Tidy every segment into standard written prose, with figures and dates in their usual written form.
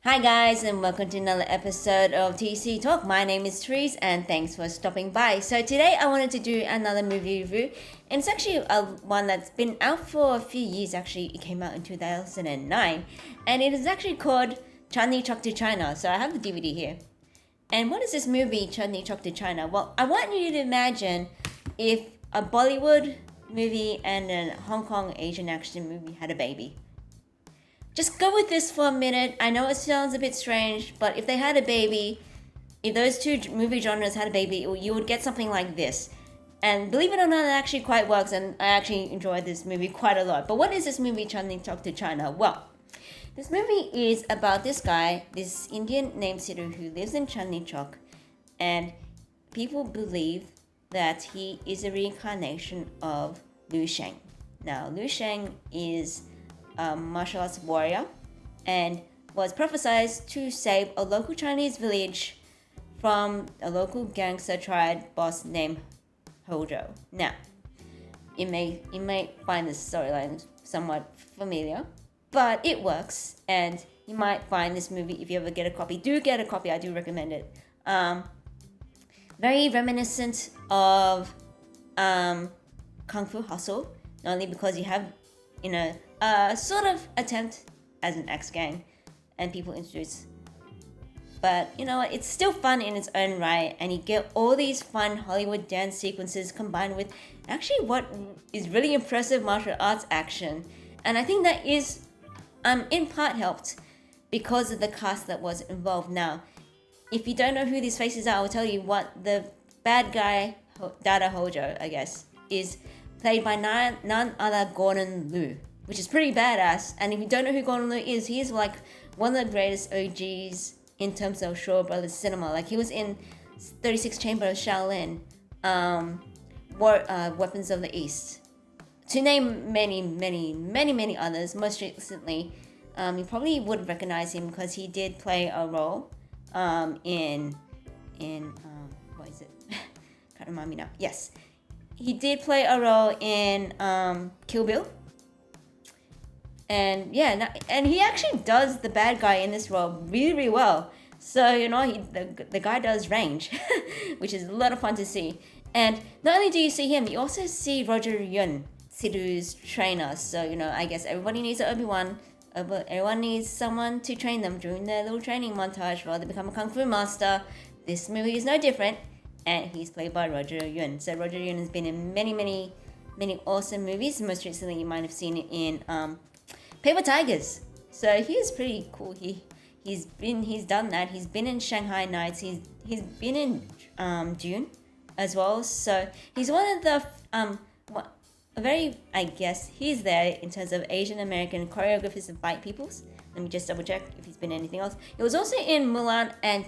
Hi guys, and welcome to another episode of TC Talk. My name is Therese, and thanks for stopping by. So today I wanted to do another movie review, and it's actually one that's been out for a few years. Actually, it came out in 2009, and it is actually called Chandni Chowk to China. So I have the DVD here. And what is this movie, Chandni Chowk to China? Well, I want you to imagine if a Bollywood movie and a Hong Kong Asian action movie had a baby. Just go with this for a minute. I know it sounds a bit strange, but if they had a baby, if those two movie genres had a baby, you would get something like this. And believe it or not, it actually quite works, and I actually enjoyed this movie quite a lot. But what is this movie, Chandni Chowk to China? Well, this movie is about this guy, this Indian named Sidhu, who lives in Chandni Chowk, and people believe that he is a reincarnation of Liu Sheng. Now, Liu Sheng is a martial arts warrior and was prophesied to save a local Chinese village from a local gangster triad boss named Hojo. Now, you may find this storyline somewhat familiar, but it works, and you might find this movie, if you ever get a copy, do get a copy, I do recommend it. Very reminiscent of Kung Fu Hustle, not only because you have, a sort of attempt as an X-gang and people introduce. But you know what, it's still fun in its own right, and you get all these fun Hollywood dance sequences combined with actually what is really impressive martial arts action. And I think that is in part helped because of the cast that was involved. Now, if you don't know who these faces are, I will tell you what the bad guy, Dada Hojo, I guess, is played by none other Gordon Liu, which is pretty badass. And if you don't know who Gordon Liu is, he's like one of the greatest OGs in terms of Shaw Brothers cinema. Like, he was in 36 Chamber of Shaolin, Weapons of the East, to name many others. Most recently, you probably would recognize him because he did play a role in what is it? Can't remind me now. Yes, he did play a role in Kill Bill. And yeah, and he actually does the bad guy in this role really well. So the guy does range, which is a lot of fun to see. And not only do you see him, you also see Roger Yun, Sidhu's trainer. So I guess everybody needs an Obi-Wan. Everyone needs someone to train them during their little training montage while they become a kung fu master. This movie is no different, and he's played by Roger Yun. So Roger Yun has been in many awesome movies. Most recently, you might have seen it in Paper Tigers. So he's pretty cool. He's done that. He's been in Shanghai Nights. He's been in Dune as well. So he's one of the he's there in terms of Asian American choreographers and fight peoples. Let me just double check if he's been in anything else. He was also in Mulan and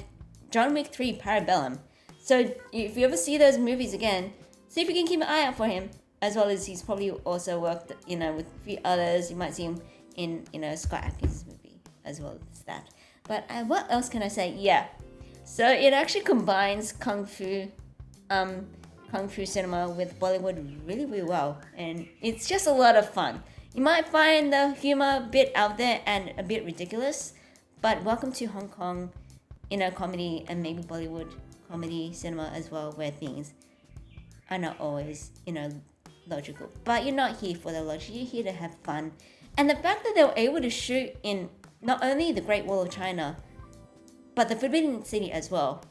John Wick 3 Parabellum. So if you ever see those movies again, see if you can keep an eye out for him. As well as he's probably also worked, with a few others. You might see him in, Scott Adkins' movie as well as that. But what else can I say? Yeah. So it actually combines Kung Fu cinema with Bollywood really well. And it's just a lot of fun. You might find the humor a bit out there and a bit ridiculous. But welcome to Hong Kong, comedy and maybe Bollywood comedy cinema as well, where things are not always, logical. But you're not here for the logic, you're here to have fun. And the fact that they were able to shoot in not only the Great Wall of China, but the Forbidden City as well.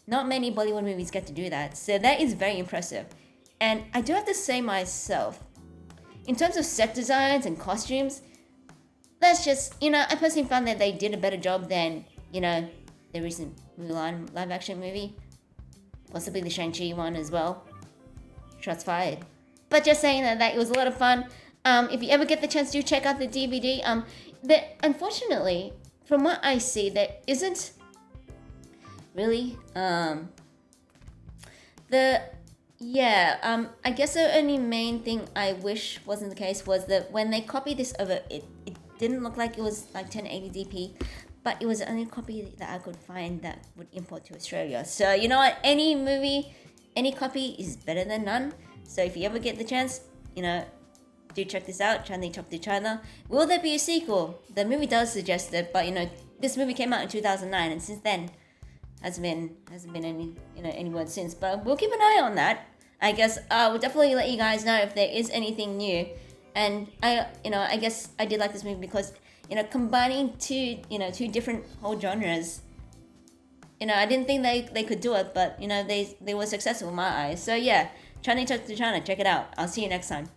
Not many Bollywood movies get to do that, so that is very impressive. And I do have to say myself, in terms of set designs and costumes, that's just, I personally found that they did a better job than, the recent Mulan live action movie. Possibly the Shang-Chi one as well. Shots fired. But just saying that it was a lot of fun. If you ever get the chance to check out the DVD, unfortunately, from what I see, there isn't really I guess the only main thing I wish wasn't the case was that when they copied this over, it didn't look like it was like 1080p, but it was the only copy that I could find that would import to Australia. So you know what? Any movie, any copy is better than none. So if you ever get the chance, do check this out, Chandni Chowk to China. Will there be a sequel? The movie does suggest it, but this movie came out in 2009, and since then hasn't been any word since. But we'll keep an eye on that. I guess we'll definitely let you guys know if there is anything new. And I guess I did like this movie because combining two different whole genres. I didn't think they could do it, but they were successful in my eyes. So yeah, China to China, check it out. I'll see you next time.